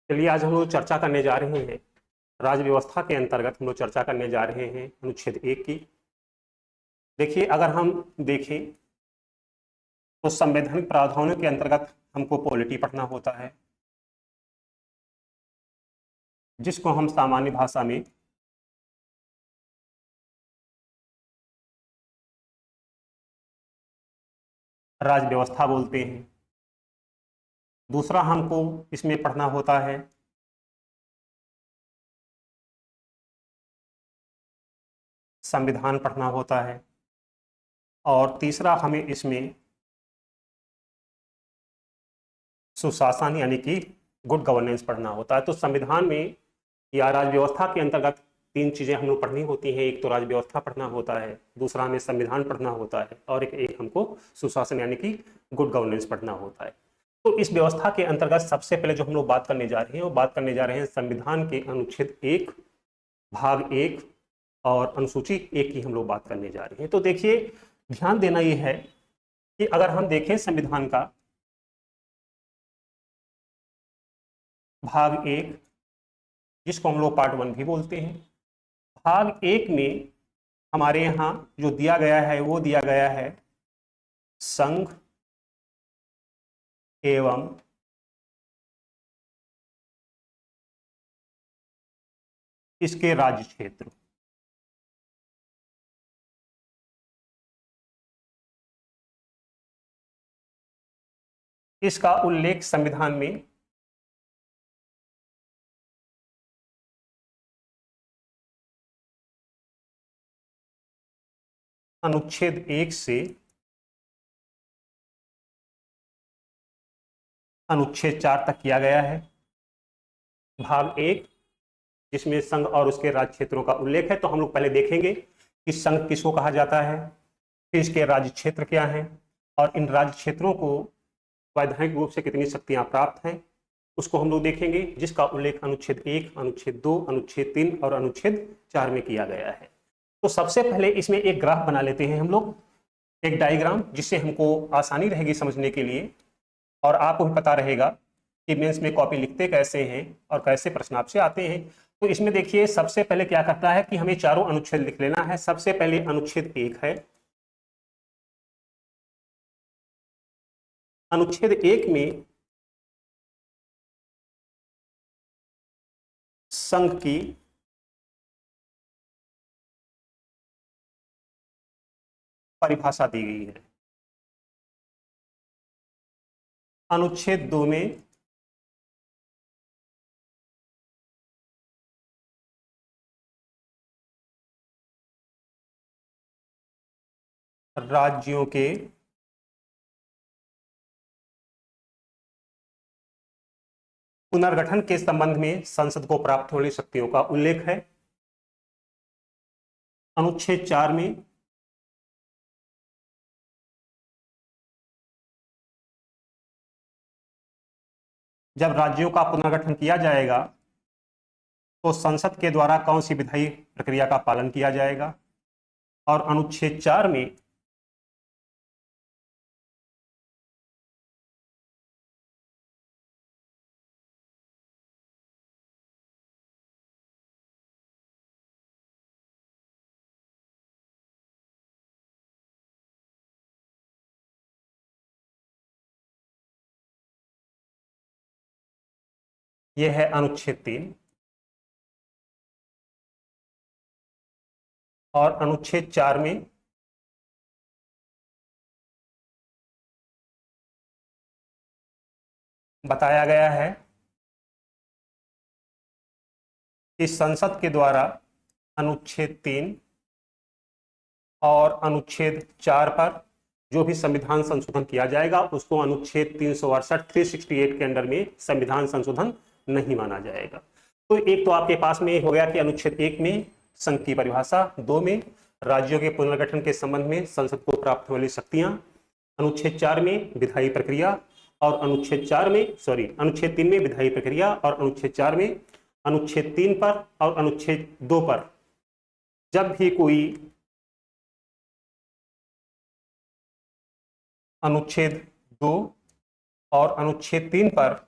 चलिए आज हम लोग चर्चा करने जा रहे हैं राज्य व्यवस्था के अंतर्गत हम लोग चर्चा करने जा रहे हैं अनुच्छेद 1 की। देखिए अगर हम देखें तो संवैधानिक प्रावधानों के अंतर्गत हमको पॉलिटी पढ़ना होता है, जिसको हम सामान्य भाषा में राज्य व्यवस्था बोलते हैं। दूसरा हमको इसमें पढ़ना होता है संविधान पढ़ना होता है, और तीसरा हमें इसमें सुशासन यानी कि गुड गवर्नेंस पढ़ना होता है। तो संविधान में या राज्य व्यवस्था के अंतर्गत तीन चीजें हम लोग पढ़नी होती हैं। एक तो राज्य व्यवस्था पढ़ना होता है, दूसरा हमें संविधान पढ़ना होता है, और एक हमको सुशासन यानी कि गुड गवर्नेंस पढ़ना होता है। तो इस व्यवस्था के अंतर्गत सबसे पहले जो हम लोग बात करने जा रहे हैं वो बात करने जा रहे हैं संविधान के अनुच्छेद 1 भाग 1 और अनुसूची 1 की हम लोग बात करने जा रहे हैं। तो देखिए ध्यान देना ये है कि अगर हम देखें संविधान का भाग 1, जिसको हम लोग पार्ट 1 भी बोलते हैं, भाग 1 में हमारे यहाँ जो दिया गया है वो दिया गया है संघ एवं इसके राज्य क्षेत्र। इसका उल्लेख संविधान में अनुच्छेद 1 से अनुच्छेद 4 तक किया गया है। भाग 1 जिसमें संघ और उसके राज्य क्षेत्रों का उल्लेख है। तो हम लोग पहले देखेंगे कि संघ किसको कहा जाता है, फिर इसके राज्य क्षेत्र क्या हैं, और इन राज्य क्षेत्रों को वैधानिक रूप से कितनी शक्तियां प्राप्त हैं उसको हम लोग देखेंगे, जिसका उल्लेख अनुच्छेद 1, अनुच्छेद 2, अनुच्छेद 3 और अनुच्छेद 4 में किया गया है। तो सबसे पहले इसमें एक ग्राफ बना लेते हैं हम लोग, एक डायग्राम, जिससे हमको आसानी रहेगी समझने के लिए, और आपको भी पता रहेगा कि मेंस में कॉपी लिखते कैसे हैं और कैसे प्रश्न आपसे आते हैं। तो इसमें देखिए सबसे पहले क्या करता है कि हमें चारों अनुच्छेद लिख लेना है। सबसे पहले अनुच्छेद 1 है। अनुच्छेद 1 में संघ की परिभाषा दी गई है। अनुच्छेद 2 में राज्यों के पुनर्गठन के संबंध में संसद को प्राप्त होने वाली शक्तियों का उल्लेख है। अनुच्छेद 4 में जब राज्यों का पुनर्गठन किया जाएगा तो संसद के द्वारा कौन सी विधायी प्रक्रिया का पालन किया जाएगा। और अनुच्छेद 4 में यह है अनुच्छेद 3। और अनुच्छेद 4 में बताया गया है कि संसद के द्वारा अनुच्छेद 3 और अनुच्छेद 4 पर जो भी संविधान संशोधन किया जाएगा उसको अनुच्छेद 368 368 के अंडर में संविधान संशोधन नहीं माना जाएगा। तो एक तो आपके पास में हो गया कि अनुच्छेद 1 में संघ की परिभाषा, 2 में राज्यों के पुनर्गठन के संबंध में संसद को प्राप्त होने वाली शक्तियां, अनुच्छेद 4 में विधायी प्रक्रिया, और अनुच्छेद 3 में विधायी प्रक्रिया, और अनुच्छेद 4 में अनुच्छेद 3 पर और अनुच्छेद 2 पर जब भी कोई अनुच्छेद 2 और अनुच्छेद 3 पर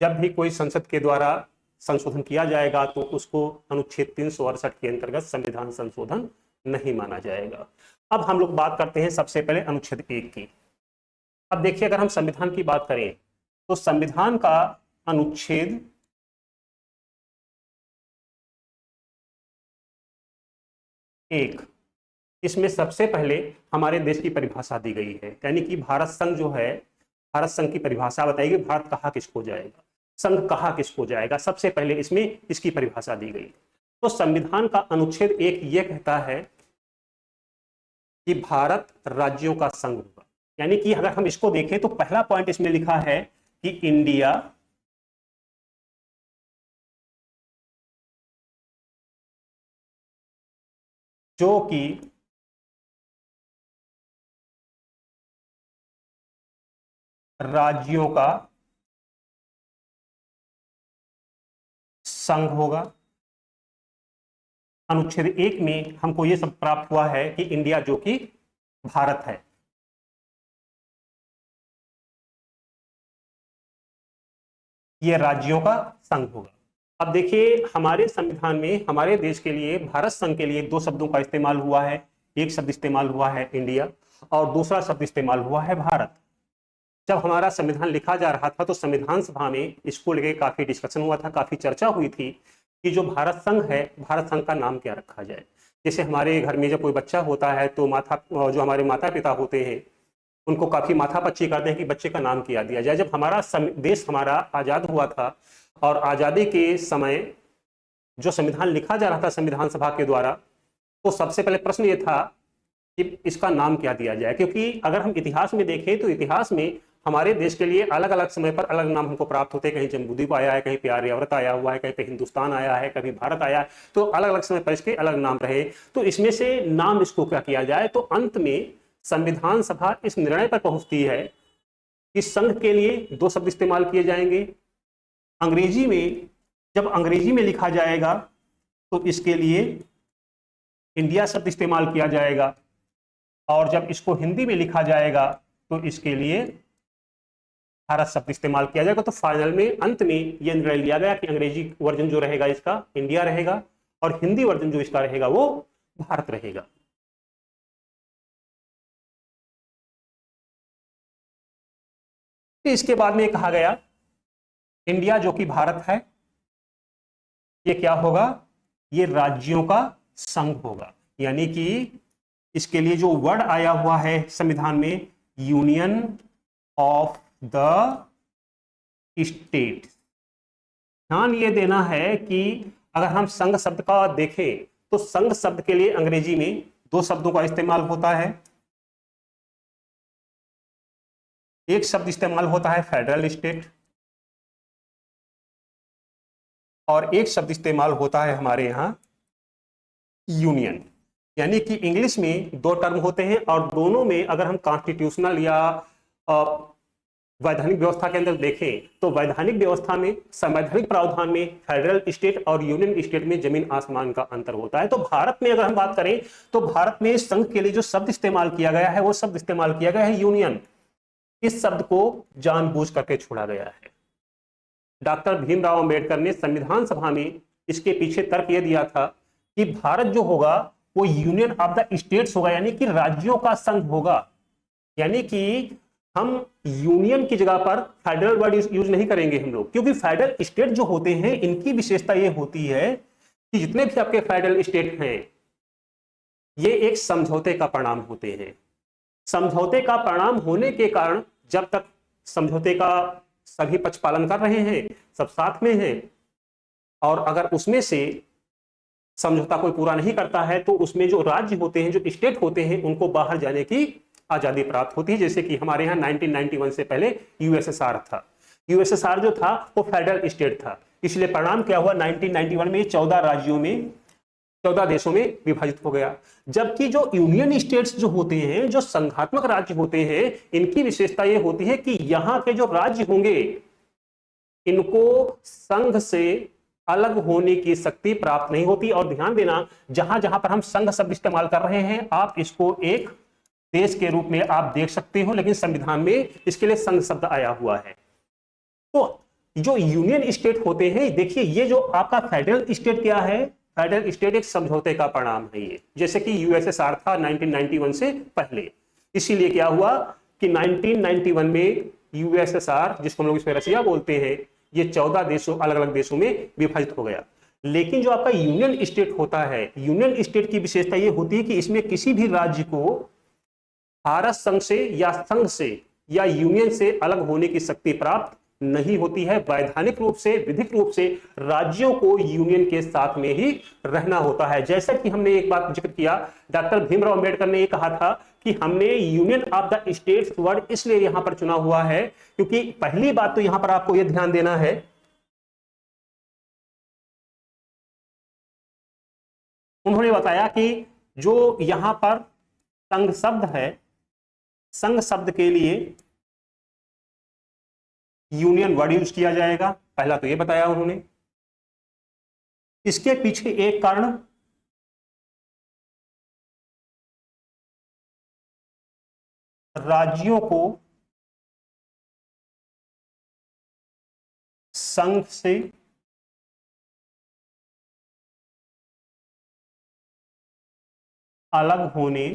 जब भी कोई संसद के द्वारा संशोधन किया जाएगा तो उसको अनुच्छेद 368 के अंतर्गत संविधान संशोधन नहीं माना जाएगा। अब हम लोग बात करते हैं सबसे पहले अनुच्छेद 1 की। अब देखिए, अगर हम संविधान की बात करें तो संविधान का अनुच्छेद 1, इसमें सबसे पहले हमारे देश की परिभाषा दी गई है, यानी कि भारत संघ जो है, भारत संघ की परिभाषा बताएगी भारत कहाँ किसको जाएगा, संघ कहाँ किसको जाएगा। सबसे पहले इसमें इसकी परिभाषा दी गई। तो संविधान का अनुच्छेद 1 यह कहता है कि भारत राज्यों का संघ होगा। यानी कि अगर हम इसको देखें तो पहला पॉइंट इसमें लिखा है कि इंडिया जो कि राज्यों का संघ होगा। अनुच्छेद 1 में हमको यह सब प्राप्त हुआ है कि इंडिया जो कि भारत है, यह राज्यों का संघ होगा। अब देखिए, हमारे संविधान में हमारे देश के लिए, भारत संघ के लिए दो शब्दों का इस्तेमाल हुआ है। एक शब्द इस्तेमाल हुआ है इंडिया और दूसरा शब्द इस्तेमाल हुआ है भारत। जब हमारा संविधान लिखा जा रहा था तो संविधान सभा में इसको लेकर काफी डिस्कशन हुआ था, काफी चर्चा हुई थी कि जो भारत संघ है, भारत संघ का नाम क्या रखा जाए। जैसे हमारे घर में जब कोई बच्चा होता है तो जो हमारे माता पिता होते हैं उनको काफी माथापच्ची करते हैं कि बच्चे का नाम क्या दिया जाए। जब हमारा देश हमारा आजाद हुआ था और आजादी के समय जो संविधान लिखा जा रहा था संविधान सभा के द्वारा, तो सबसे पहले प्रश्न ये था कि इसका नाम क्या दिया जाए। क्योंकि अगर हम इतिहास में देखें तो इतिहास में हमारे देश के लिए अलग अलग समय पर अलग नाम हमको प्राप्त होते हैं। कहीं जम्बूद्वीप आया है, कहीं पे आर्यावर्त आया हुआ है, कहीं पे हिंदुस्तान आया है, कभी भारत आया है, तो अलग अलग समय पर इसके अलग नाम रहे। तो इसमें से नाम इसको क्या किया जाए, तो अंत में संविधान सभा इस निर्णय पर पहुंचती है कि संघ के लिए दो शब्द इस्तेमाल किए जाएंगे। अंग्रेजी में, जब अंग्रेजी में लिखा जाएगा तो इसके लिए इंडिया शब्द इस्तेमाल किया जाएगा और जब इसको हिंदी में लिखा जाएगा तो इसके लिए भारत शब्द इस्तेमाल किया जाएगा। तो फाइनल में, अंत में यह निर्णय लिया गया कि अंग्रेजी वर्जन जो रहेगा इसका इंडिया रहेगा और हिंदी वर्जन जो इसका रहेगा वो भारत रहेगा। इसके बाद में कहा गया इंडिया जो कि भारत है, ये क्या होगा, ये राज्यों का संघ होगा। यानी कि इसके लिए जो वर्ड आया हुआ है संविधान में, यूनियन ऑफ द स्टेट। ध्यान ये देना है कि अगर हम संघ शब्द का देखें तो संघ शब्द के लिए अंग्रेजी में दो शब्दों का इस्तेमाल होता है। एक शब्द इस्तेमाल होता है फेडरल स्टेट और एक शब्द इस्तेमाल होता है हमारे यहां यूनियन। यानी कि इंग्लिश में दो टर्म होते हैं और दोनों में अगर हम कॉन्स्टिट्यूशनल या वैधानिक व्यवस्था के अंदर देखें तो वैधानिक व्यवस्था में, संवैधानिक प्रावधान में फेडरल स्टेट और यूनियन स्टेट में जमीन आसमान का अंतर होता है। तो भारत में अगर हम बात करें तो भारत में संघ के लिए जो शब्द इस्तेमाल किया गया है वो शब्द इस्तेमाल किया गया है यूनियन। इस शब्द को जानबूझ करके छोड़ा गया है। डॉक्टर भीमराव अंबेडकर ने संविधान सभा में इसके पीछे तर्क यह दिया था कि भारत जो होगा वो यूनियन ऑफ द स्टेट्स होगा, यानी कि राज्यों का संघ होगा। यानी कि हम यूनियन की जगह पर फेडरल वर्ड यूज नहीं करेंगे हम लोग, क्योंकि फेडरल स्टेट जो होते हैं इनकी विशेषता ये होती है कि जितने भी आपके फेडरल स्टेट हैं ये एक समझौते का परिणाम होते हैं। समझौते का परिणाम होने के कारण जब तक समझौते का सभी पक्ष पालन कर रहे हैं, सब साथ में हैं, और अगर उसमें से समझौता कोई पूरा नहीं करता है तो उसमें जो राज्य होते हैं, जो स्टेट होते हैं, उनको बाहर जाने की आजादी प्राप्त होती है। जैसे कि हमारे यहाँ 1991 से पहले यूएसएसआर था। यूएसएसआर जो था वो फेडरल स्टेट था, इसलिए परिणाम क्या हुआ, 1991 में 14 राज्यों में, 14 देशों में विभाजित हो गया। जबकि जो यूनियन स्टेट्स जो होते हैं, जो संघात्मक राज्य होते हैं, इनकी विशेषता ये होती है कि यहाँ के जो राज्य होंगे इनको संघ से अलग होने की शक्ति प्राप्त नहीं होती। और ध्यान देना, जहां जहां पर हम संघ शब्द इस्तेमाल कर रहे हैं आप इसको एक देश के रूप में आप देख सकते हो, लेकिन संविधान में इसके लिए संघ शब्द आया हुआ है। तो जो यूनियन स्टेट होते हैं, देखिए ये जो आपका फेडरल स्टेट क्या है, फेडरल स्टेट एक समझौते का परिणाम है ये, जैसे कि यूएसएसआर था 1991 से पहले। इसीलिए क्या हुआ कि 1991 में यूएसएसआर, जिसको हम लोग इसमें रसिया बोलते हैं, ये 14 देशों, अलग अलग देशों में विभाजित हो गया। लेकिन जो आपका यूनियन स्टेट होता है, यूनियन स्टेट की विशेषता ये होती है कि इसमें किसी भी राज्य को भारत संघ से या संघ से या यूनियन से अलग होने की शक्ति प्राप्त नहीं होती है। वैधानिक रूप से, विधिक रूप से राज्यों को यूनियन के साथ में ही रहना होता है। जैसा कि हमने एक बात जिक्र किया, डॉक्टर भीमराव अंबेडकर ने ये कहा था कि हमने union of the states word इसलिए यहां पर चुना हुआ है क्योंकि पहली बात तो यहां पर आपको यह ध्यान देना है, उन्होंने बताया कि जो यहां पर संघ शब्द है, संघ शब्द के लिए यूनियन वर्ड यूज किया जाएगा, पहला तो ये बताया उन्होंने। इसके पीछे एक कारण राज्यों को संघ से अलग होने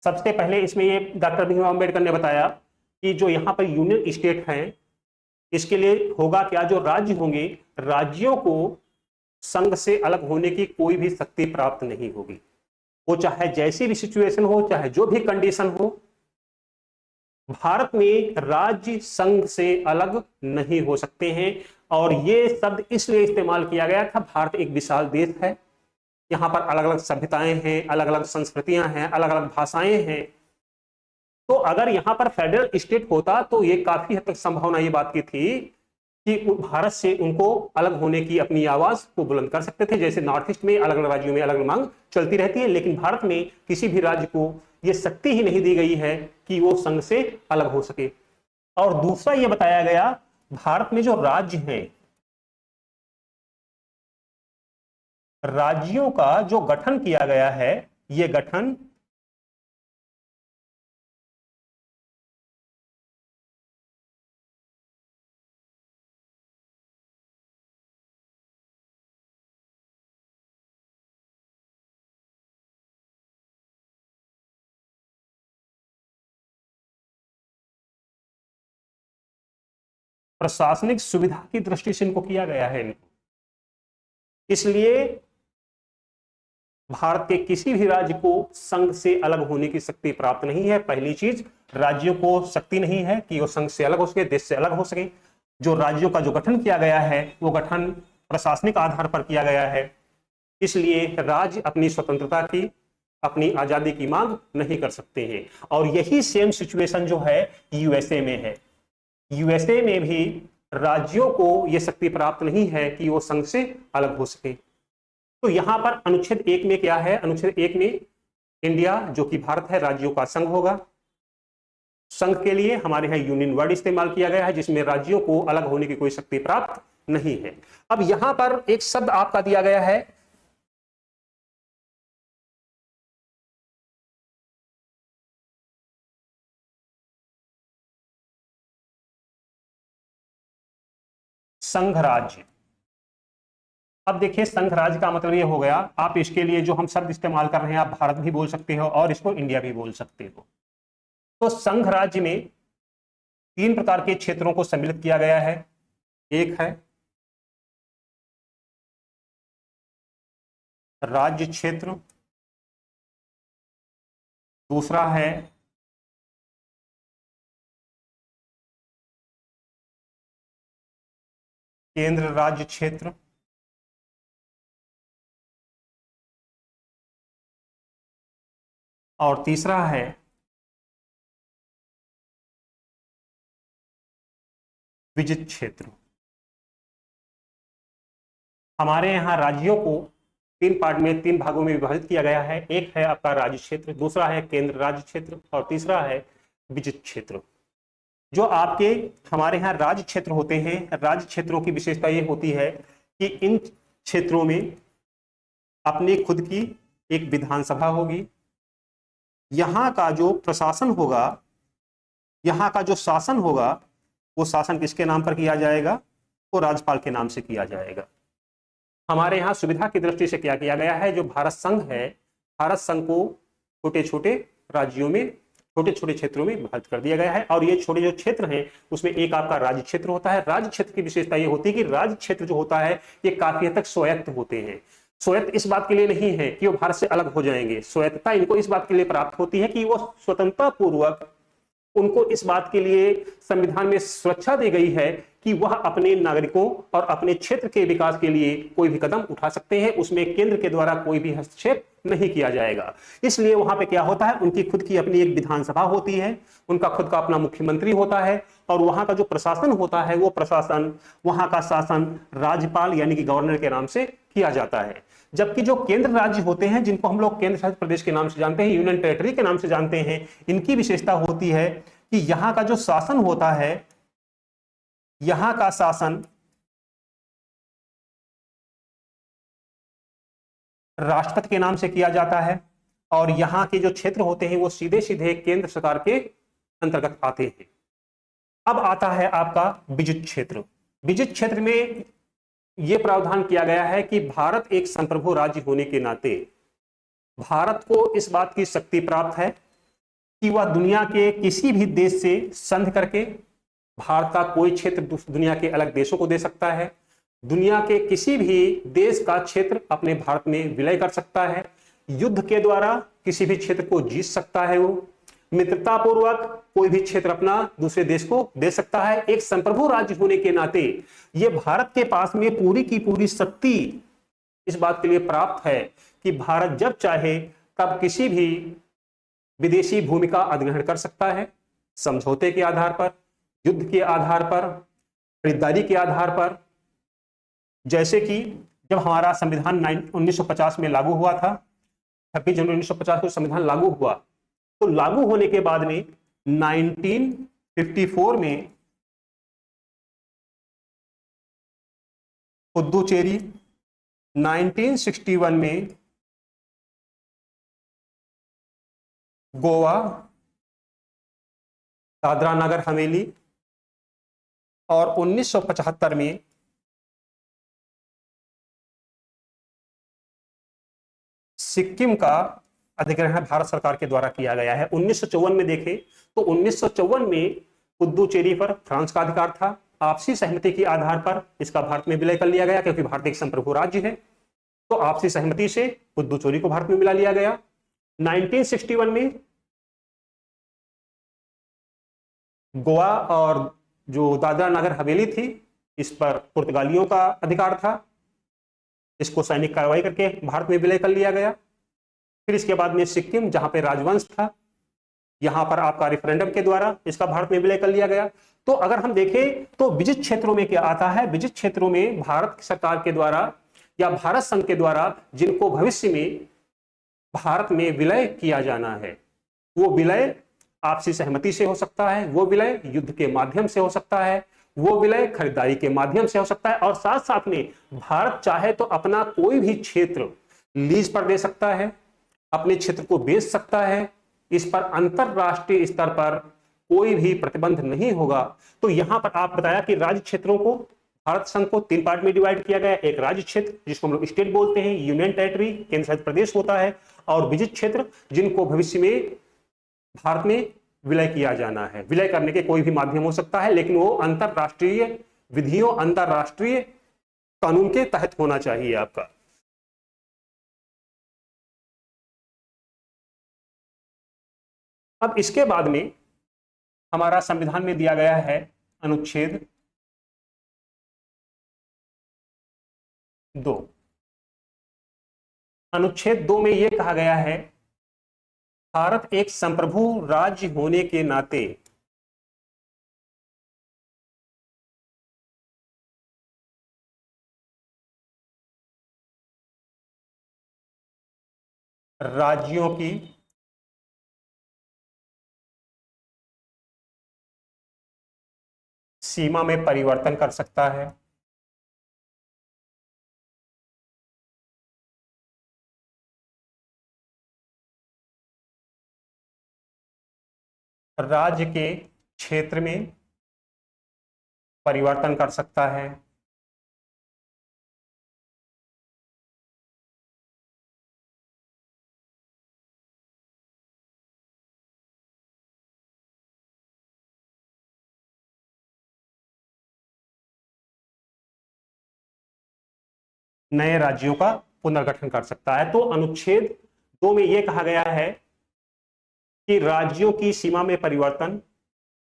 सबसे पहले इसमें ये डॉक्टर भीमराव अंबेडकर ने बताया कि जो यहां पर यूनियन स्टेट हैं, इसके लिए होगा क्या, जो राज्य होंगे, राज्यों को संघ से अलग होने की कोई भी शक्ति प्राप्त नहीं होगी। वो चाहे जैसी भी सिचुएशन हो, चाहे जो भी कंडीशन हो, भारत में राज्य संघ से अलग नहीं हो सकते हैं। और ये शब्द इसलिए इस्तेमाल किया गया था, भारत एक विशाल देश है, यहाँ पर अलग अलग सभ्यताएं हैं, अलग अलग संस्कृतियां हैं, अलग अलग भाषाएं हैं। तो अगर यहाँ पर फेडरल स्टेट होता तो ये काफी हद तक संभावना ये बात की थी कि भारत से उनको अलग होने की अपनी आवाज को बुलंद कर सकते थे। जैसे नॉर्थ ईस्ट में अलग अलग राज्यों में अलग अलग मांग चलती रहती है, लेकिन भारत में किसी भी राज्य को यह शक्ति ही नहीं दी गई है कि वो संघ से अलग हो सके। और दूसरा ये बताया गया, भारत में जो राज्य हैं, राज्यों का जो गठन किया गया है, यह गठन प्रशासनिक सुविधा की दृष्टि से इनको किया गया है। इसलिए भारत के किसी भी राज्य को संघ से अलग होने की शक्ति प्राप्त नहीं है। पहली चीज, राज्यों को शक्ति नहीं है कि वो संघ से अलग हो सके, देश से अलग हो सके। जो राज्यों का जो गठन किया गया है वो गठन प्रशासनिक आधार पर किया गया है, इसलिए राज्य अपनी स्वतंत्रता की, अपनी आजादी की मांग नहीं कर सकते हैं। और यही सेम सिचुएशन जो है यूएसए में है। यूएसए में भी राज्यों को यह शक्ति प्राप्त नहीं है कि वो संघ से अलग हो सके। तो यहां पर अनुच्छेद 1 में क्या है, अनुच्छेद 1 में इंडिया जो कि भारत है, राज्यों का संघ होगा। संघ के लिए हमारे यहां यूनियन वर्ड इस्तेमाल किया गया है, जिसमें राज्यों को अलग होने की कोई शक्ति प्राप्त नहीं है। अब यहां पर एक शब्द आपका दिया गया है, संघ राज्य। अब देखिए, संघ राज्य का मतलब ये हो गया, आप इसके लिए जो हम शब्द इस्तेमाल कर रहे हैं, आप भारत भी बोल सकते हो और इसको इंडिया भी बोल सकते हो। तो संघ राज्य में 3 प्रकार के क्षेत्रों को सम्मिलित किया गया है। एक है राज्य क्षेत्र, दूसरा है केंद्र राज्य क्षेत्र, और तीसरा है विजित क्षेत्र। हमारे यहाँ राज्यों को 3 पार्ट में, 3 भागों में विभाजित किया गया है। एक है आपका राज्य क्षेत्र, दूसरा है केंद्र राज्य क्षेत्र, और तीसरा है विजित क्षेत्र। जो आपके हमारे यहाँ राज्य क्षेत्र होते हैं, राज्य क्षेत्रों की विशेषता ये होती है कि इन क्षेत्रों में अपनी खुद की एक विधानसभा होगी, यहां का जो प्रशासन होगा, यहां का जो शासन होगा, वो शासन किसके नाम पर किया जाएगा? वो राज्यपाल के नाम से किया जाएगा। हमारे यहाँ सुविधा की दृष्टि से क्या किया गया है, जो भारत संघ है, भारत संघ को छोटे छोटे राज्यों में, छोटे छोटे क्षेत्रों में विभाजित कर दिया गया है। और ये छोटे जो क्षेत्र हैं उसमें एक आपका राज्य क्षेत्र होता है। राज्य क्षेत्र की विशेषता ये होती है कि राज्य क्षेत्र जो होता है ये काफी हद तक स्वायत्त होते हैं। स्वायत्त इस बात के लिए नहीं है कि वो भारत से अलग हो जाएंगे, स्वायत्तता इनको इस बात के लिए प्राप्त होती है कि वो स्वतंत्रता पूर्वक, उनको इस बात के लिए संविधान में सुरक्षा दी गई है कि वह अपने नागरिकों और अपने क्षेत्र के विकास के लिए कोई भी कदम उठा सकते हैं, उसमें केंद्र के द्वारा कोई भी हस्तक्षेप नहीं किया जाएगा। इसलिए वहां पे क्या होता है, उनकी खुद की अपनी एक विधानसभा होती है, उनका खुद का अपना मुख्यमंत्री होता है, और वहां का जो प्रशासन होता है वो प्रशासन, वहां का शासन राज्यपाल यानी कि गवर्नर के नाम से किया जाता है। जबकि जो केंद्र राज्य होते हैं, जिनको हम लोग केंद्र शासित प्रदेश के नाम से जानते हैं, यूनियन टेरिटरी के नाम से जानते हैं, इनकी विशेषता होती है कि यहां का जो शासन होता है, यहां का शासन राष्ट्रपति के नाम से किया जाता है, और यहां के जो क्षेत्र होते हैं वो सीधे सीधे केंद्र सरकार के अंतर्गत आते हैं। अब आता है आपका विजित क्षेत्र। विजित क्षेत्र में यह प्रावधान किया गया है कि भारत एक संप्रभु राज्य होने के नाते भारत को इस बात की शक्ति प्राप्त है कि वह दुनिया के किसी भी देश से संधि करके भारत का कोई क्षेत्र दुनिया के अलग देशों को दे सकता है, दुनिया के किसी भी देश का क्षेत्र अपने भारत में विलय कर सकता है, युद्ध के द्वारा किसी भी क्षेत्र को जीत सकता है, वो मित्रता पूर्वक कोई भी क्षेत्र अपना दूसरे देश को दे सकता है। एक संप्रभु राज्य होने के नाते ये भारत के पास में पूरी की पूरी शक्ति इस बात के लिए प्राप्त है कि भारत जब चाहे तब किसी भी विदेशी भूमि का अधिग्रहण कर सकता है, समझौते के आधार पर, युद्ध के आधार पर, खरीदारी के आधार पर। जैसे कि जब हमारा संविधान 1950 में लागू हुआ था, 26 जनवरी 1950 को संविधान लागू हुआ, तो लागू होने के बाद में 1954 में पुद्दुचेरी, 1961 में गोवा, दादरा नगर हवेली, और 1975 में सिक्किम का अधिग्रहण भारत सरकार के द्वारा किया गया है। 1954 में देखें तो 1954 में पुद्दुचेरी पर फ्रांस का अधिकार था, आपसी सहमति के आधार पर इसका भारत में विलय कर लिया गया, क्योंकि भारत एक संप्रभु राज्य है, तो आपसी सहमति से पुद्दुचेरी को भारत में मिला लिया गया। 1961 में गोवा और जो दादरा नगर हवेली थी, इस पर पुर्तगालियों का अधिकार था, इसको सैनिक कार्रवाई करके भारत में विलय कर लिया गया। फिर इसके बाद में सिक्किम, जहां पे राजवंश था, यहां पर आपका रेफरेंडम के द्वारा इसका भारत में विलय कर लिया गया। तो अगर हम देखें तो विजित क्षेत्रों में क्या आता है, विजित क्षेत्रों में भारत सरकार के द्वारा या भारत संघ के द्वारा जिनको भविष्य में भारत में विलय किया जाना है, वो विलय आपसी सहमति से हो सकता है, वो विलय युद्ध के माध्यम से हो सकता है, वो विलय खरीदारी के माध्यम से हो सकता है, और साथ साथ में भारत चाहे तो अपना कोई भी क्षेत्र लीज पर दे सकता है, अपने क्षेत्र को बेच सकता है, इस पर अंतरराष्ट्रीय स्तर पर कोई भी प्रतिबंध नहीं होगा। तो यहां पर आप बताया कि राज्य क्षेत्रों को भारत संघ को 3 पार्ट में डिवाइड किया गया। एक राज्य क्षेत्र जिसको हम लोग स्टेट बोलते हैं, यूनियन टेरिटरी केंद्र शासित प्रदेश होता है, और विजित क्षेत्र जिनको भविष्य में भारत में विलय किया जाना है। विलय करने के कोई भी माध्यम हो सकता है, लेकिन वो अंतरराष्ट्रीय विधियों, अंतरराष्ट्रीय कानून के तहत होना चाहिए आपका। अब इसके बाद में हमारा संविधान में दिया गया है अनुच्छेद 2। अनुच्छेद 2 में यह कहा गया है, भारत एक संप्रभु राज्य होने के नाते राज्यों की सीमा में परिवर्तन कर सकता है, राज्य के क्षेत्र में परिवर्तन कर सकता है। नए राज्यों का पुनर्गठन कर सकता है। तो अनुच्छेद 2 में यह कहा गया है कि राज्यों की सीमा में परिवर्तन,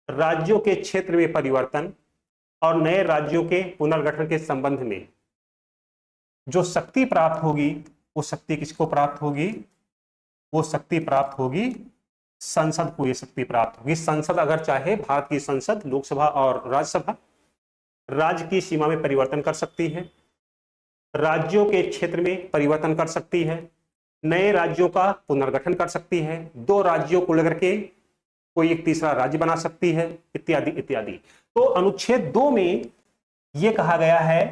राज्यों के क्षेत्र में परिवर्तन और नए राज्यों के पुनर्गठन के संबंध में जो शक्ति प्राप्त होगी, वो शक्ति किसको प्राप्त होगी? वो शक्ति प्राप्त होगी संसद को। ये शक्ति प्राप्त होगी संसद, अगर चाहे भारत की संसद, लोकसभा और राज्यसभा राज्य की सीमा में परिवर्तन कर सकती है, राज्यों के क्षेत्र में परिवर्तन कर सकती है, नए राज्यों का पुनर्गठन कर सकती है, दो राज्यों को लेकर के कोई एक तीसरा राज्य बना सकती है, इत्यादि इत्यादि। तो अनुच्छेद 2 में यह कहा गया है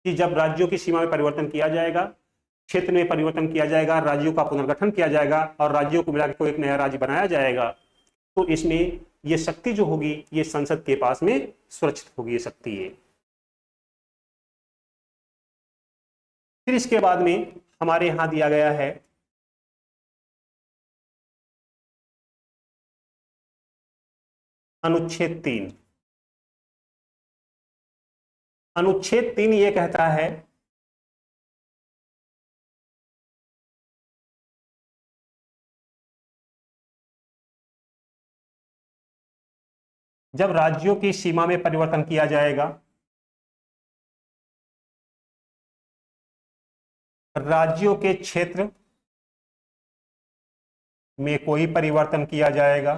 कि जब राज्यों की सीमा में परिवर्तन किया जाएगा, क्षेत्र में परिवर्तन किया जाएगा, राज्यों का पुनर्गठन किया जाएगा और राज्यों को मिलाकर कोई एक नया राज्य बनाया जाएगा, तो इसमें यह शक्ति जो होगी ये संसद के पास में सुरक्षित होगी, ये शक्ति है। फिर इसके बाद में हमारे यहां दिया गया है अनुच्छेद 3। अनुच्छेद 3 ये कहता है जब राज्यों की सीमा में परिवर्तन किया जाएगा, राज्यों के क्षेत्र में कोई परिवर्तन किया जाएगा,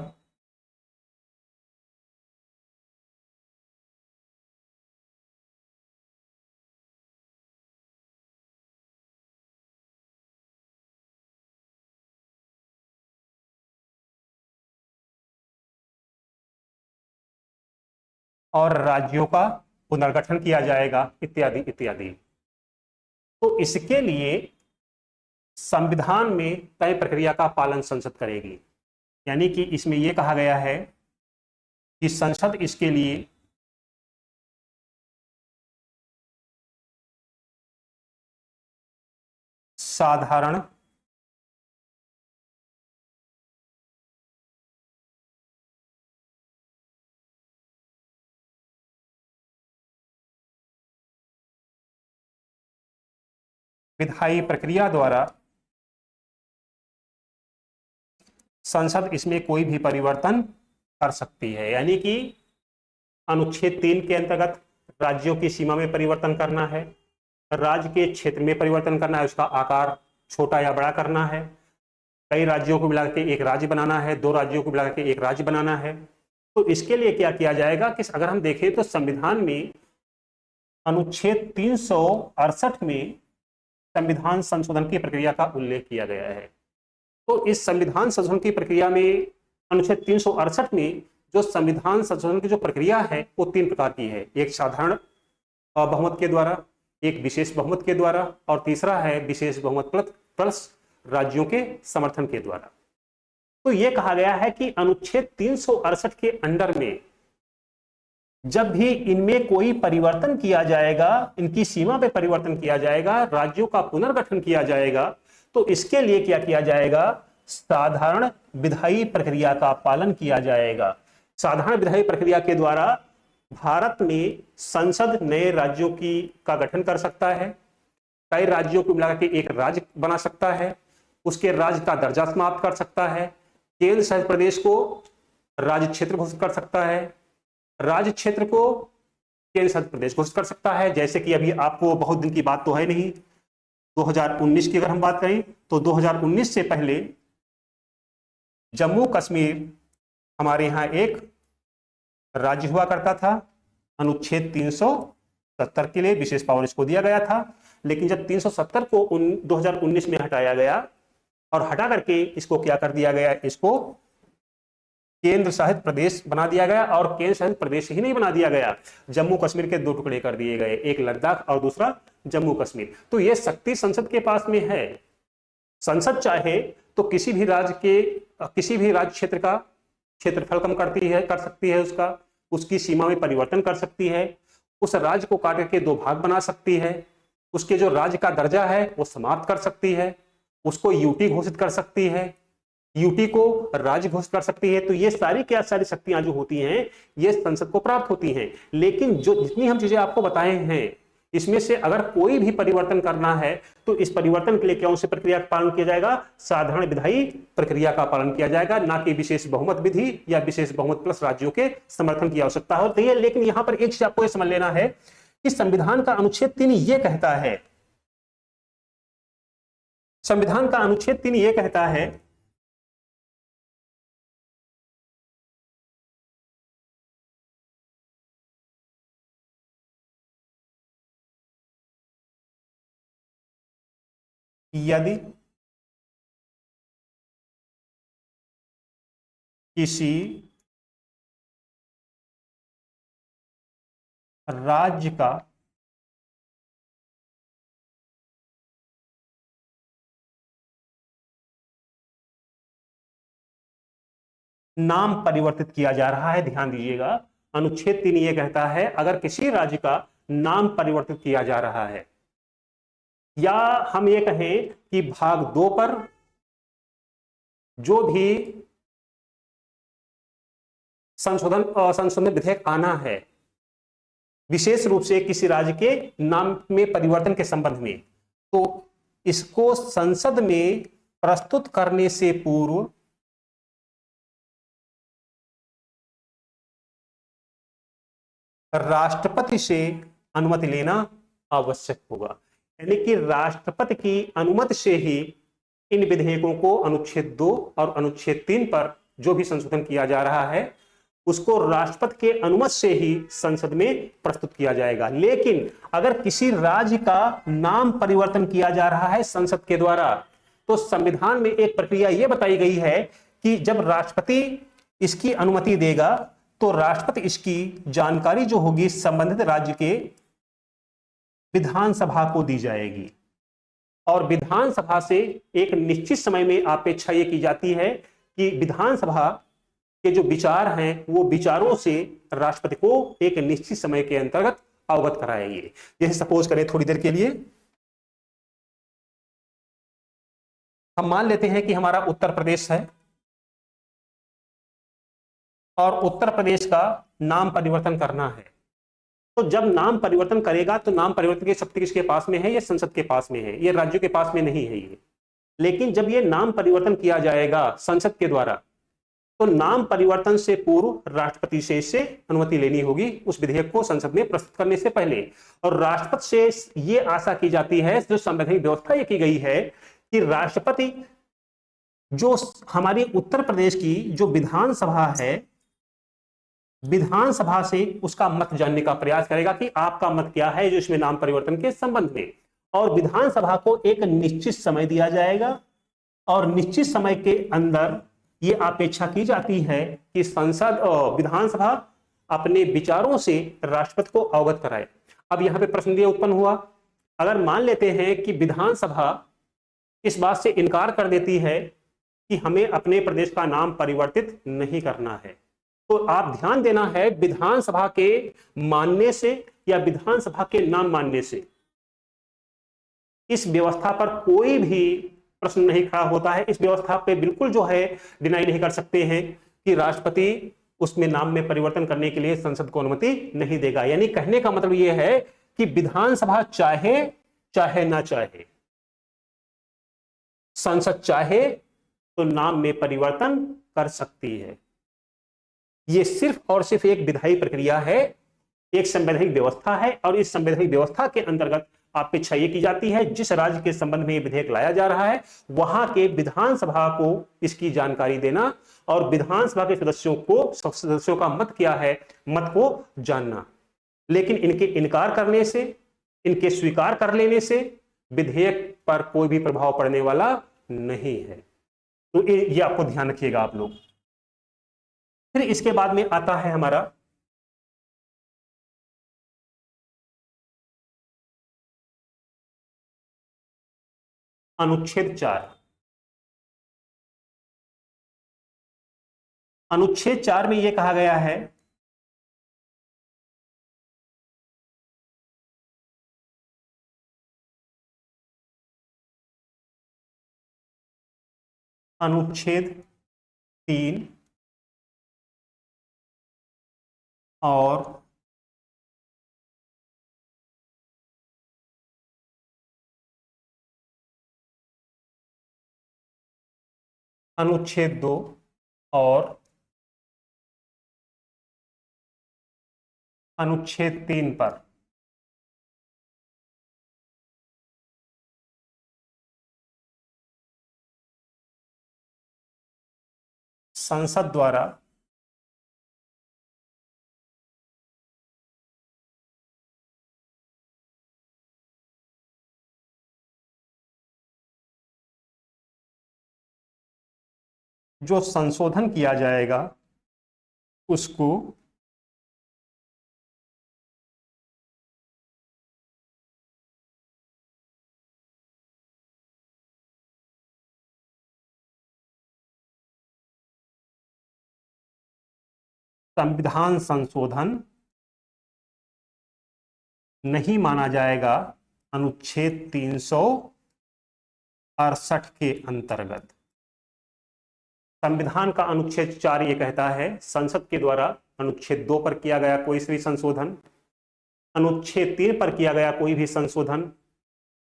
और राज्यों का पुनर्गठन किया जाएगा, इत्यादि इत्यादि। तो इसके लिए संविधान में तय प्रक्रिया का पालन संसद करेगी। यानी कि इसमें यह कहा गया है कि संसद इसके लिए साधारण विधायी प्रक्रिया द्वारा संसद इसमें कोई भी परिवर्तन कर सकती है। यानी कि अनुच्छेद 3 के अंतर्गत राज्यों की सीमा में परिवर्तन करना है, राज्य के क्षेत्र में परिवर्तन करना है, उसका आकार छोटा या बड़ा करना है, कई राज्यों को मिलाकर के एक राज्य बनाना है, दो राज्यों को मिलाकर के एक राज्य बनाना है। तो इसके लिए क्या किया जाएगा कि अगर हम देखें तो संविधान में अनुच्छेद 368 में संविधान संशोधन की प्रक्रिया का उल्लेख किया गया है। तो इस संविधान संशोधन की प्रक्रिया में अनुच्छेद 368 में जो संविधान संशोधन की जो प्रक्रिया है वो 3 प्रकार की है। एक साधारण बहुमत के द्वारा, एक विशेष बहुमत के द्वारा और तीसरा है विशेष बहुमत प्लस राज्यों के समर्थन के द्वारा। तो यह कहा गया है कि अनुच्छेद 368 के अंडर में जब भी इनमें कोई परिवर्तन किया जाएगा, इनकी सीमा पे परिवर्तन किया जाएगा, राज्यों का पुनर्गठन किया जाएगा, तो इसके लिए क्या किया जाएगा? साधारण विधायी प्रक्रिया का पालन किया जाएगा। साधारण विधायी प्रक्रिया के द्वारा भारत में संसद नए राज्यों का गठन कर सकता है, कई राज्यों को मिलाकर के एक राज्य बना सकता है, उसके राज्य का दर्जा समाप्त कर सकता है, केंद्र शासित प्रदेश को राज्य क्षेत्र घोषित कर सकता है, राज्य क्षेत्र को केंद्र शासित प्रदेश घोषित कर सकता है। जैसे कि अभी आपको बहुत दिन की बात तो है नहीं, 2019 की अगर हम बात करें तो 2019 से पहले जम्मू कश्मीर हमारे यहाँ एक राज्य हुआ करता था। अनुच्छेद 370 के लिए विशेष पावर इसको दिया गया था, लेकिन जब 370 को 2019 में हटाया गया और हटा करके इसको क्या कर दिया गया, इसको केंद्र शासित प्रदेश बना दिया गया। और केंद्र शासित प्रदेश ही नहीं बना दिया गया, जम्मू कश्मीर के 2 टुकड़े कर दिए गए, एक लद्दाख और दूसरा जम्मू कश्मीर। तो यह शक्ति संसद के पास में है। संसद चाहे तो किसी भी राज्य क्षेत्र का क्षेत्रफल कम कर सकती है उसका, उसकी सीमा में परिवर्तन कर सकती है, उस राज्य को काट के दो भाग बना सकती है, उसके जो राज्य का दर्जा है वो समाप्त कर सकती है, उसको यूटी घोषित कर सकती है, यूटी को राज्य घोषित कर सकती है। तो ये सारी क्या सारी शक्तियां जो होती हैं ये संसद को प्राप्त होती हैं। लेकिन जो जितनी हम चीजें आपको बताए हैं इसमें से अगर कोई भी परिवर्तन करना है तो इस परिवर्तन के लिए कौन सी प्रक्रिया का पालन किया जाएगा? साधारण विधायी प्रक्रिया का पालन किया जाएगा, ना कि विशेष बहुमत विधि या विशेष बहुमत प्लस राज्यों के समर्थन की आवश्यकता होती है। लेकिन यहां पर एक चीज आपको यह समझ लेना है कि संविधान का अनुच्छेद 3 ये कहता है, संविधान का अनुच्छेद 3 ये कहता है यदि किसी राज्य का नाम परिवर्तित किया जा रहा है, ध्यान दीजिएगा, अनुच्छेद 3 ये कहता है अगर किसी राज्य का नाम परिवर्तित किया जा रहा है, या हम ये कहें कि भाग 2 पर जो भी संशोधन विधेयक आना है, विशेष रूप से किसी राज्य के नाम में परिवर्तन के संबंध में, तो इसको संसद में प्रस्तुत करने से पूर्व राष्ट्रपति से अनुमति लेना आवश्यक होगा। यानी कि राष्ट्रपति की अनुमति से ही इन विधेयकों को अनुच्छेद 2 और अनुच्छेद 3 पर जो भी संशोधन किया जा रहा है उसको राष्ट्रपति के अनुमति से ही संसद में प्रस्तुत किया जाएगा। लेकिन अगर किसी राज्य का नाम परिवर्तन किया जा रहा है संसद के द्वारा, तो संविधान में एक प्रक्रिया यह बताई गई है कि जब राष्ट्रपति इसकी अनुमति देगा तो राष्ट्रपति इसकी जानकारी जो होगी संबंधित राज्य के विधानसभा को दी जाएगी, और विधानसभा से एक निश्चित समय में अपेक्षा यह की जाती है कि विधानसभा के जो विचार हैं वो विचारों से राष्ट्रपति को एक निश्चित समय के अंतर्गत अवगत कराएंगे। जैसे सपोज करें थोड़ी देर के लिए हम मान लेते हैं कि हमारा उत्तर प्रदेश है और उत्तर प्रदेश का नाम परिवर्तन करना है। तो जब नाम परिवर्तन करेगा तो नाम परिवर्तन की शक्ति किसके पास में है? ये संसद के पास में है, ये राज्यों के पास में नहीं है ये। लेकिन जब ये नाम परिवर्तन किया जाएगा संसद के द्वारा तो नाम परिवर्तन से पूर्व राष्ट्रपति से इससे अनुमति लेनी होगी उस विधेयक को संसद में प्रस्तुत करने से पहले। और राष्ट्रपति से ये आशा की जाती है, जो संवैधानिक व्यवस्था ये की गई है कि राष्ट्रपति जो हमारी उत्तर प्रदेश की जो विधानसभा है, विधानसभा से उसका मत जानने का प्रयास करेगा कि आपका मत क्या है जो इसमें नाम परिवर्तन के संबंध में। और विधानसभा को एक निश्चित समय दिया जाएगा और निश्चित समय के अंदर ये अपेक्षा की जाती है कि संसद और विधानसभा अपने विचारों से राष्ट्रपति को अवगत कराए। अब यहां पे प्रश्न ये उत्पन्न हुआ, अगर मान लेते हैं कि विधानसभा इस बात से इनकार कर देती है कि हमें अपने प्रदेश का नाम परिवर्तित नहीं करना है, तो आप ध्यान देना है विधानसभा के मानने से या विधानसभा के नाम मानने से इस व्यवस्था पर कोई भी प्रश्न नहीं खड़ा होता है। इस व्यवस्था पे बिल्कुल जो है डिनाई नहीं कर सकते हैं कि राष्ट्रपति उसमें नाम में परिवर्तन करने के लिए संसद को अनुमति नहीं देगा। यानी कहने का मतलब यह है कि विधानसभा चाहे चाहे ना चाहे, संसद चाहे तो नाम में परिवर्तन कर सकती है। यह सिर्फ और सिर्फ एक विधायी प्रक्रिया है, एक संवैधानिक व्यवस्था है, और इस संवैधानिक व्यवस्था के अंतर्गत अपेक्षा यह की जाती है जिस राज्य के संबंध में यह विधेयक लाया जा रहा है वहां के विधानसभा को इसकी जानकारी देना और विधानसभा के सदस्यों का मत क्या है, मत को जानना। लेकिन इनके इनकार करने से, इनके स्वीकार कर लेने से विधेयक पर कोई भी प्रभाव पड़ने वाला नहीं है। तो ये आपको ध्यान रखिएगा आप लोग। फिर इसके बाद में आता है हमारा अनुच्छेद 4। अनुच्छेद 4 में यह कहा गया है अनुच्छेद 3 और अनुच्छेद 2 और अनुच्छेद 3 पर संसद द्वारा जो संशोधन किया जाएगा उसको संविधान संशोधन नहीं माना जाएगा अनुच्छेद 368 के अंतर्गत। संविधान का अनुच्छेद 4 ये कहता है संसद के द्वारा अनुच्छेद 2 पर किया गया कोई भी संशोधन, अनुच्छेद 3 पर किया गया कोई भी संशोधन,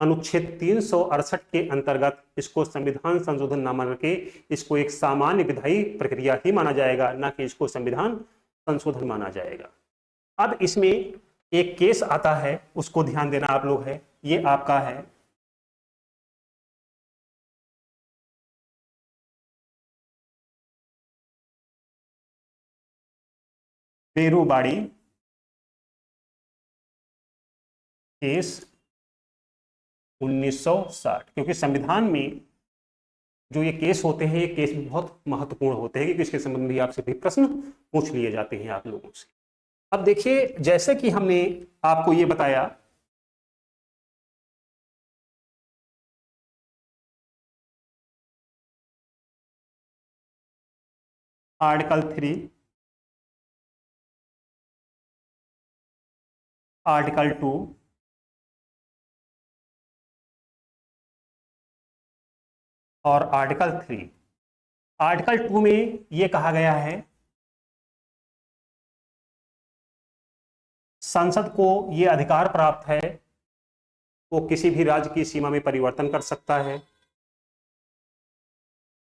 अनुच्छेद 368 के अंतर्गत इसको संविधान संशोधन न मान के इसको एक सामान्य विधायी प्रक्रिया ही माना जाएगा, ना कि इसको संविधान संशोधन माना जाएगा। अब इसमें एक केस आता है, उसको ध्यान देना आप लोग है, ये आपका है बेरुबाड़ी केस 1960। क्योंकि संविधान में जो ये केस होते हैं, ये केस बहुत महत्वपूर्ण होते हैं क्योंकि इसके संबंध में आपसे भी प्रश्न पूछ लिए जाते हैं आप लोगों से। अब देखिए, जैसे कि हमने आपको ये बताया आर्टिकल 3, आर्टिकल 2 और आर्टिकल 3। आर्टिकल 2 में यह कहा गया है संसद को यह अधिकार प्राप्त है, वो किसी भी राज्य की सीमा में परिवर्तन कर सकता है,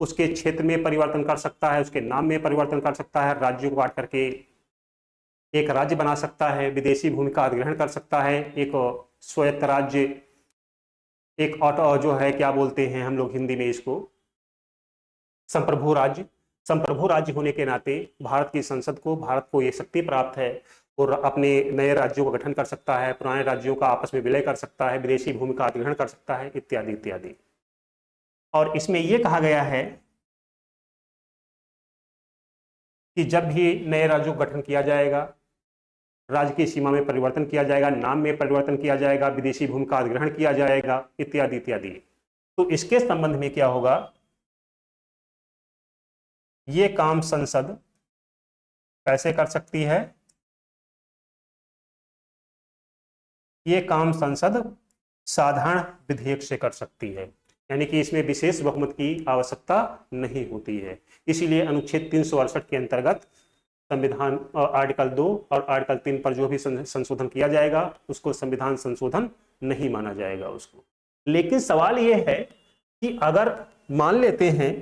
उसके क्षेत्र में परिवर्तन कर सकता है, उसके नाम में परिवर्तन कर सकता है, राज्यों को बांट करके एक राज्य बना सकता है, विदेशी भूमि का अधिग्रहण कर सकता है, एक स्वायत्त राज्य, एक ऑटो जो है क्या बोलते हैं हम लोग हिंदी में इसको संप्रभु राज्य। संप्रभु राज्य होने के नाते भारत की संसद को, भारत को ये शक्ति प्राप्त है और अपने नए राज्यों का गठन कर सकता है, पुराने राज्यों का आपस में विलय कर सकता है, विदेशी भूमि का अधिग्रहण कर सकता है, इत्यादि इत्यादि। और इसमें यह कहा गया है कि जब भी नए राज्यों का गठन किया जाएगा, राज्य की सीमा में परिवर्तन किया जाएगा, नाम में परिवर्तन किया जाएगा, विदेशी भूमि का अधिग्रहण किया जाएगा, इत्यादि इत्यादि, तो इसके संबंध में क्या होगा, ये काम संसद कैसे कर सकती है, ये काम संसद साधारण विधेयक से कर सकती है, यानी कि इसमें विशेष बहुमत की आवश्यकता नहीं होती है। इसीलिए अनुच्छेद 368 के अंतर्गत संविधान आर्टिकल 2 और आर्टिकल 3 पर जो भी संशोधन किया जाएगा उसको संविधान संशोधन नहीं माना जाएगा उसको। लेकिन सवाल यह है कि अगर मान लेते हैं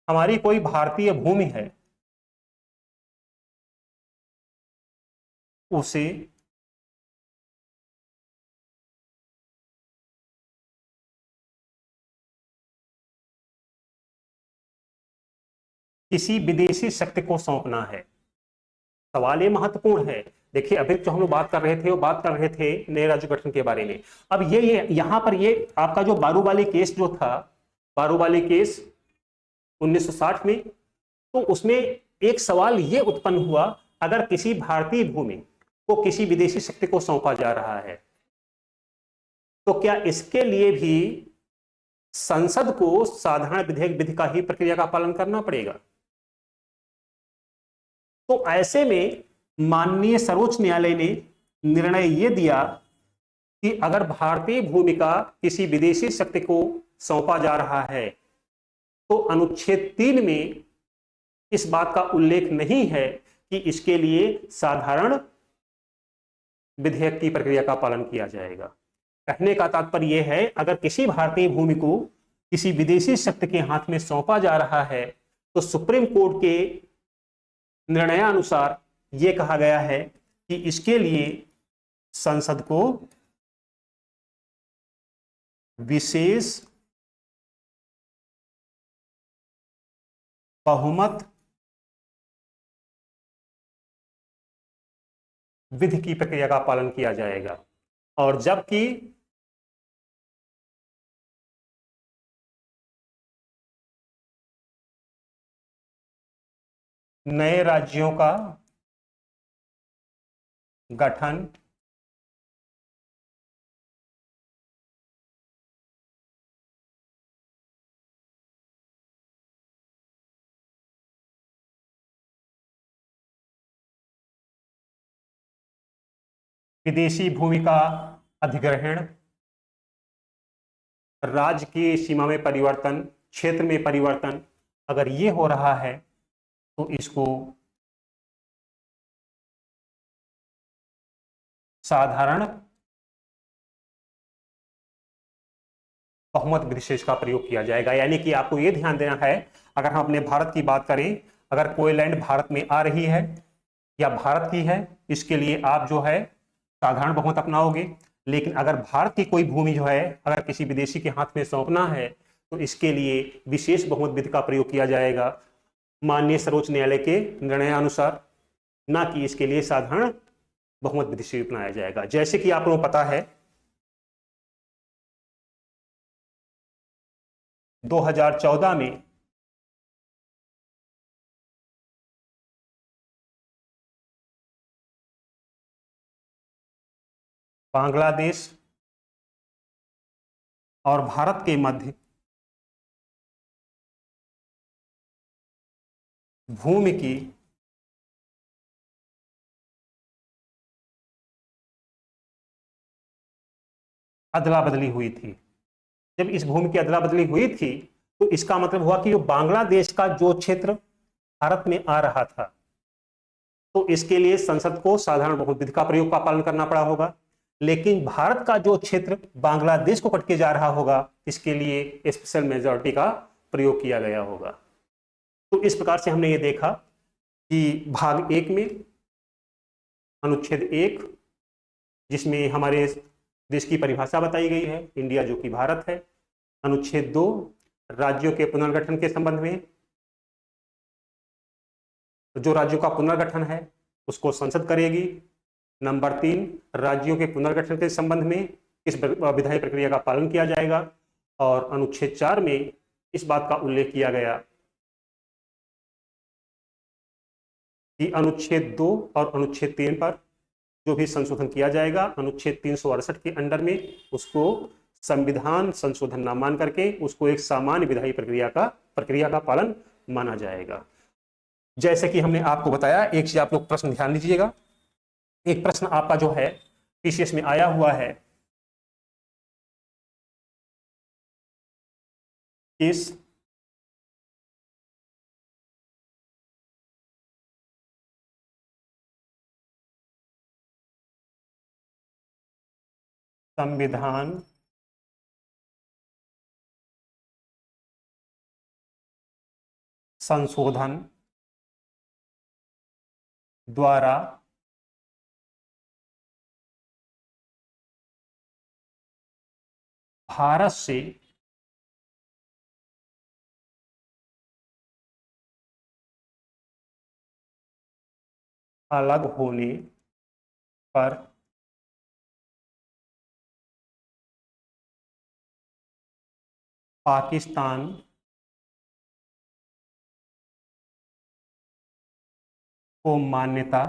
हमारी कोई भारतीय भूमि है, उसे किसी विदेशी शक्ति को सौंपना है। सवाल ये महत्वपूर्ण है। देखिए, अभी जो हम लोग बात कर रहे थे वो बात कर रहे थे नए राज्य गठन के बारे में। अब ये यहां पर ये आपका जो बारूवाली केस जो था, बारूवाली केस 1960 में, तो उसमें एक सवाल ये उत्पन्न हुआ, अगर किसी भारतीय भूमि को किसी विदेशी शक्ति को सौंपा जा रहा है, तो क्या इसके लिए भी संसद को साधारण विधेयक विधि का ही प्रक्रिया का पालन करना पड़ेगा? तो ऐसे में माननीय सर्वोच्च न्यायालय ने निर्णय यह दिया कि अगर भारतीय भूमि का किसी विदेशी शक्ति को सौंपा जा रहा है तो अनुच्छेद 3 में इस बात का उल्लेख नहीं है कि इसके लिए साधारण विधेयक की प्रक्रिया का पालन किया जाएगा। कहने का तात्पर्य यह है, अगर किसी भारतीय भूमि को किसी विदेशी शक्ति के हाथ में सौंपा जा रहा है तो सुप्रीम कोर्ट के निर्णयानुसार यह कहा गया है कि इसके लिए संसद को विशेष बहुमत विधि की प्रक्रिया का पालन किया जाएगा। और जबकि नए राज्यों का गठन विदेशी भूमि का अधिग्रहण, राज्य की सीमा में परिवर्तन, क्षेत्र में परिवर्तन, अगर ये हो रहा है तो इसको साधारण बहुमत विशेष का प्रयोग किया जाएगा। यानी कि आपको यह ध्यान देना है, अगर हम अपने भारत की बात करें, अगर कोई लैंड भारत में आ रही है या भारत की है, इसके लिए आप जो है साधारण बहुमत अपनाओगे। लेकिन अगर भारत की कोई भूमि जो है अगर किसी विदेशी के हाथ में सौंपना है तो इसके लिए विशेष बहुमत विधि का प्रयोग किया जाएगा माननीय सर्वोच्च न्यायालय के निर्णयानुसार, ना कि इसके लिए साधारण बहुमत विधि से अपनाया जाएगा। जैसे कि आप लोगों को पता है 2014 में बांग्लादेश और भारत के मध्य भूमि की अदला बदली हुई थी। जब इस भूमि की अदला बदली हुई थी तो इसका मतलब हुआ कि जो बांग्लादेश का जो क्षेत्र भारत में आ रहा था तो इसके लिए संसद को साधारण बहुमत विधि का प्रयोग का पालन करना पड़ा होगा। लेकिन भारत का जो क्षेत्र बांग्लादेश को कट के जा रहा होगा इसके लिए स्पेशल मेजॉरिटी का प्रयोग किया गया होगा। तो इस प्रकार से हमने ये देखा कि भाग 1 में अनुच्छेद 1 जिसमें हमारे देश की परिभाषा बताई गई है, इंडिया जो कि भारत है। अनुच्छेद 2 राज्यों के पुनर्गठन के संबंध में, जो राज्यों का पुनर्गठन है उसको संसद करेगी। नंबर 3 राज्यों के पुनर्गठन के संबंध में इस विधायी प्रक्रिया का पालन किया जाएगा। और अनुच्छेद 4 में इस बात का उल्लेख किया गया कि अनुच्छेद 2 और अनुच्छेद 3 पर जो भी संशोधन किया जाएगा अनुच्छेद 368 के अंडर में उसको संविधान संशोधन न मान करके उसको एक सामान्य विधायी प्रक्रिया का पालन माना जाएगा। जैसे कि हमने आपको बताया, एक चीज आप लोग प्रश्न ध्यान दीजिएगा। एक प्रश्न आपका जो है पीसीएस में आया हुआ है, इस संविधान संशोधन द्वारा भारत से अलग होने पर पाकिस्तान को मान्यता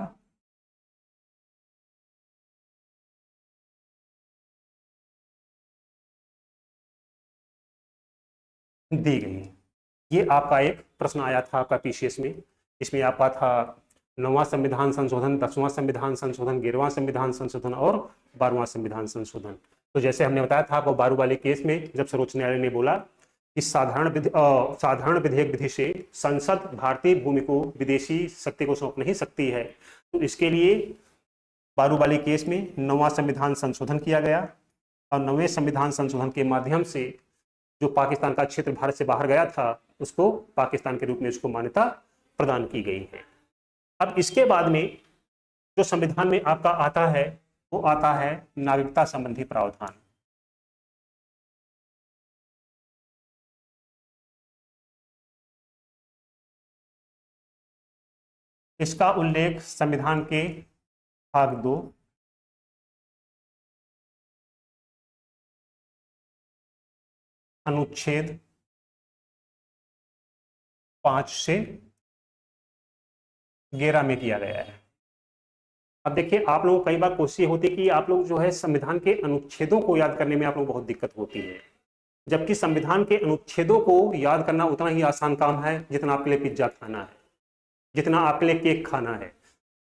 दी गई। ये आपका एक प्रश्न आया था आपका पीसीएस में। इसमें आपका था 9वां संविधान संशोधन, 10वां संविधान संशोधन, 11वां संविधान संशोधन और 12वां संविधान संशोधन। तो जैसे हमने बताया था आपको बारू वाले केस में, जब सर्वोच्च न्यायालय ने बोला कि साधारण विधेयक विधि से संसद भारतीय भूमि को विदेशी शक्ति को सौंप नहीं सकती है, तो इसके लिए बारू वाले केस में 9वां संविधान संशोधन किया गया और 9वें संविधान संशोधन के माध्यम से जो पाकिस्तान का क्षेत्र भारत से बाहर गया था उसको पाकिस्तान के रूप में उसको मान्यता प्रदान की गई है। अब इसके बाद में जो संविधान में आपका आता है वो आता है नागरिकता संबंधी प्रावधान। इसका उल्लेख संविधान के भाग 2 अनुच्छेद 5 से 11 में किया गया है। अब देखिए आप लोगों को कई बार कोशिश होती है कि आप लोग जो है संविधान के अनुच्छेदों को याद करने में आप लोग बहुत दिक्कत होती है, जबकि संविधान के अनुच्छेदों को याद करना उतना ही आसान काम है जितना आपके लिए पिज्जा खाना है, जितना आपके लिए केक खाना है।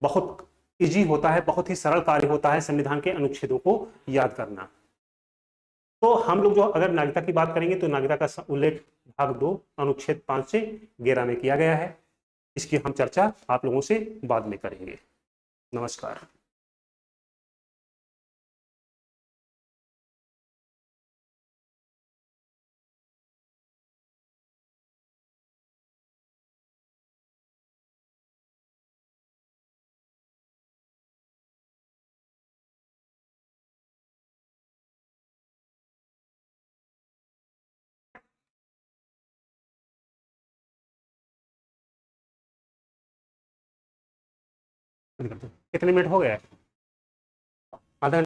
बहुत इजी होता है, बहुत ही सरल कार्य होता है संविधान के अनुच्छेदों को याद करना। तो हम लोग जो अगर नागरिकता की बात करेंगे तो नागरिकता का उल्लेख भाग 2 अनुच्छेद 5 से 11 में किया गया है। इसकी हम चर्चा आप लोगों से बाद में करेंगे। नमस्कार। कितने मिनट हो गए? आधा